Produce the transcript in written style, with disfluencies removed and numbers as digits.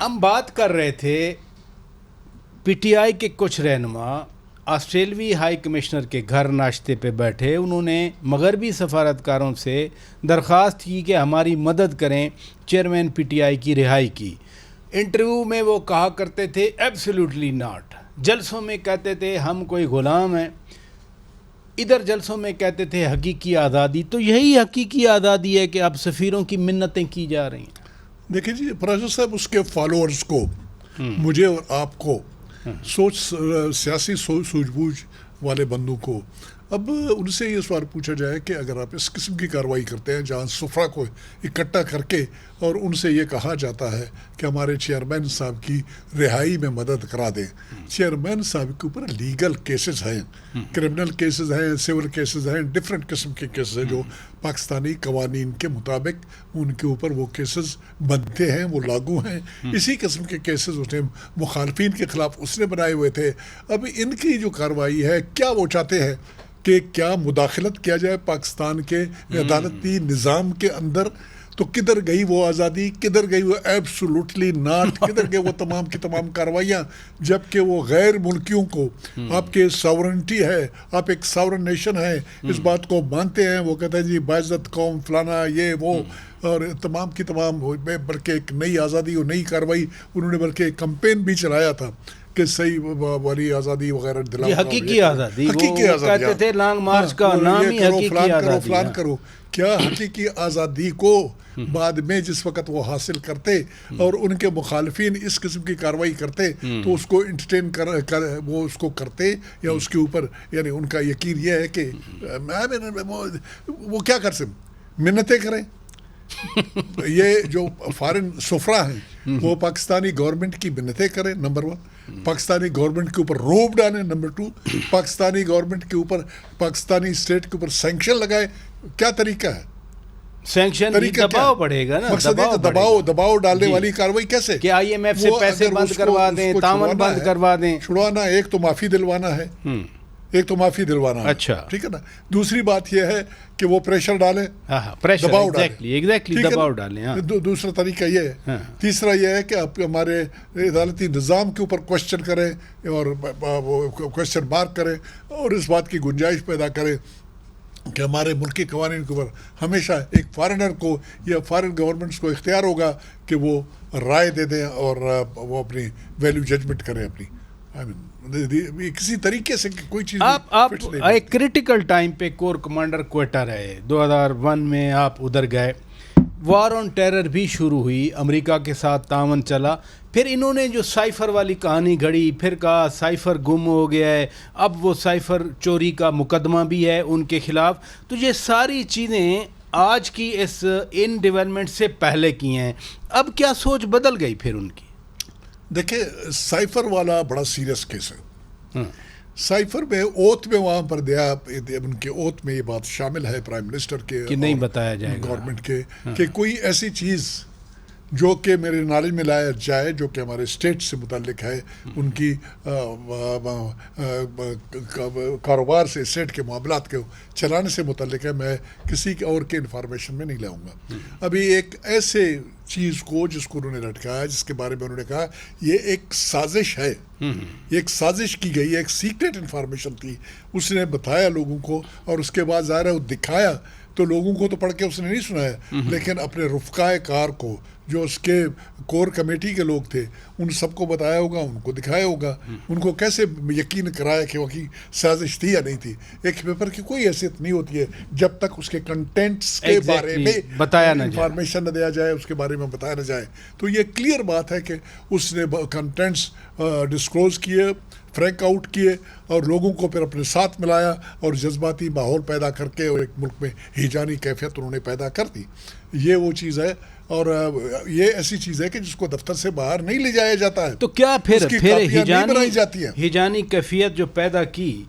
ہم بات کر رہے تھے پی ٹی آئی کے کچھ رہنما آسٹریلوی ہائی کمشنر کے گھر ناشتے پہ بیٹھے، انہوں نے مغربی سفارتکاروں سے درخواست کی کہ ہماری مدد کریں چیئرمین پی ٹی آئی کی رہائی کی۔ انٹرویو میں وہ کہا کرتے تھے ایبسلیوٹلی ناٹ، جلسوں میں کہتے تھے ہم کوئی غلام ہیں، ادھر جلسوں میں کہتے تھے حقیقی آزادی۔ تو یہی حقیقی آزادی ہے کہ اب سفیروں کی منتیں کی جا رہی ہیں۔ دیکھیں جی پروفیسر صاحب، اس کے فالوورز کو، مجھے اور آپ کو، سیاسی سوجھ بوجھ والے بندوں کو، اب ان سے یہ سوال پوچھا جائے کہ اگر آپ اس قسم کی کارروائی کرتے ہیں جہاں سفرا کو اکٹھا کر کے اور ان سے یہ کہا جاتا ہے کہ ہمارے چیئرمین صاحب کی رہائی میں مدد کرا دیں، چیئرمین صاحب کے اوپر لیگل کیسز ہیں، کرمنل کیسز ہیں، سول کیسز ہیں، ڈفرینٹ قسم کے کیسز ہیں جو پاکستانی قوانین کے مطابق ان کے اوپر وہ کیسز بنتے ہیں، وہ لاگو ہیں۔ اسی قسم کے کیسز اس نے مخالفین کے خلاف اس نے بنائے ہوئے تھے۔ اب ان کی جو کارروائی ہے، کیا وہ چاہتے ہیں کہ کیا مداخلت کیا جائے پاکستان کے عدالتی نظام کے اندر؟ تو کدھر گئی وہ آزادی، کدھر گئی وہ ایبسولوٹلی ناٹ، کدھر گئی وہ تمام کی تمام کارروائیاں، جبکہ وہ غیر ملکیوں کو، آپ کے ساورنٹی ہے، آپ ایک ساورن نیشن ہے، اس بات کو مانتے ہیں، وہ کہتے ہیں جی باعزت قوم فلانا یہ وہ، اور تمام کی تمام، بلکہ ایک نئی آزادی اور نئی کارروائی انہوں نے بلکہ ایک کمپین بھی چلایا تھا کہ صحیح والی آزادی وغیرہ دلاؤ، حقیقی آزادی، حقیقی آزادی کہتے تھے لانگ مارچ کا نام ہی حقیقی آزادی، فلان کرو۔ کیا حقیقی آزادی کو بعد میں جس وقت وہ حاصل کرتے اور ان کے مخالفین اس قسم کی کارروائی کرتے تو اس کو انٹرٹین وہ اس کو کرتے، یا اس کے اوپر یعنی ان کا یقین یہ ہے کہ وہ کیا کر سکتے، منتیں کریں؟ یہ جو فارن سفرا ہیں وہ پاکستانی گورنمنٹ کی منتیں کریں، نمبر 1، پاکستانی گورنمنٹ کے اوپر روب ڈالیں، نمبر 2، پاکستانی گورنمنٹ کے اوپر، پاکستانی اسٹیٹ کے اوپر سینکشن لگائے۔ کیا طریقہ ہے؟ سینکشن دباؤ پڑے گا نا، دباؤ ڈالنے والی کارروائی کیسے؟ کہ آئی ایم ایف سے پیسے بند کروا دیں، تعاون بند کروا دیں، چھڑوانا، ایک تو معافی دلوانا ہے، اچھا ٹھیک ہے نا۔ دوسری بات یہ ہے کہ وہ پریشر ڈالیں، دباؤ ڈالیں، دوسرا طریقہ یہ ہے۔ تیسرا یہ ہے کہ آپ ہمارے عدالتی نظام کے اوپر کوشچن کریں اور کوشچن مارک کریں اور اس بات کی گنجائش پیدا کریں کہ ہمارے ملکی قوانین کے اوپر ہمیشہ ایک فارنر کو یا فارن گورنمنٹس کو اختیار ہوگا کہ وہ رائے دے دیں اور وہ اپنی ویلیو ججمنٹ کریں اپنی۔ کسی طریقے سے کوئی چیز آپ ایک کریٹیکل ٹائم پہ کور کمانڈر کوئٹہ رہے، 2001 میں آپ ادھر گئے، وار آن ٹیرر بھی شروع ہوئی، امریکہ کے ساتھ تعاون چلا، پھر انہوں نے جو سائفر والی کہانی گھڑی، پھر کہا سائفر گم ہو گیا ہے، اب وہ سائفر چوری کا مقدمہ بھی ہے ان کے خلاف۔ تو یہ ساری چیزیں آج کی ان ڈیولپمنٹ سے پہلے کی ہیں، اب کیا سوچ بدل گئی پھر ان کی؟ دیکھیں سائفر والا بڑا سیریس کیس ہے۔ سائفر میں اوتھ میں وہاں پر دیا، ان کے اوتھ میں یہ بات شامل ہے پرائم منسٹر کے کہ نہیں بتایا جائے گا گورنمنٹ کے کہ کوئی ایسی چیز جو کہ میرے نالج میں لایا جائے جو کہ ہمارے اسٹیٹ سے متعلق ہے، ان کی کاروبار سے، اسٹیٹ کے معاملات کے چلانے سے متعلق ہے، میں کسی کے اور کے انفارمیشن میں نہیں لاؤں گا۔ ابھی ایک ایسے چیز کو جس کو انہوں نے لٹکایا، جس کے بارے میں انہوں نے کہا یہ ایک سازش ہے، یہ ایک سازش کی گئی، ایک سیکریٹ انفارمیشن تھی، اس نے بتایا لوگوں کو اور اس کے بعد ظاہر ہے وہ دکھایا تو لوگوں کو تو پڑھ کے اس نے نہیں سنایا، لیکن اپنے رفقائے کار کو جو اس کے کور کمیٹی کے لوگ تھے ان سب کو بتایا ہوگا، ان کو دکھایا ہوگا، ان کو کیسے یقین کرایا کہ واقعی سازش تھی یا نہیں تھی۔ ایک پیپر کی کوئی حیثیت نہیں ہوتی ہے جب تک اس کے کنٹینٹس کے بارے میں بتایا نہ انفارمیشن نہ دیا جائے، اس کے بارے میں بتایا نہ جائے۔ تو یہ کلیئر بات ہے کہ اس نے کنٹینٹس ڈسکلوز کیے، فریک آؤٹ کیے اور لوگوں کو پھر اپنے ساتھ ملایا اور جذباتی ماحول پیدا کر کے اور ایک ملک میں ہیجانی کیفیت انہوں نے پیدا کر دی۔ یہ وہ چیز ہے اور یہ ایسی چیز ہے کہ جس کو دفتر سے باہر نہیں لے جایا جاتا ہے، تو کیا پھر ہیجانی کیفیت جو پیدا کی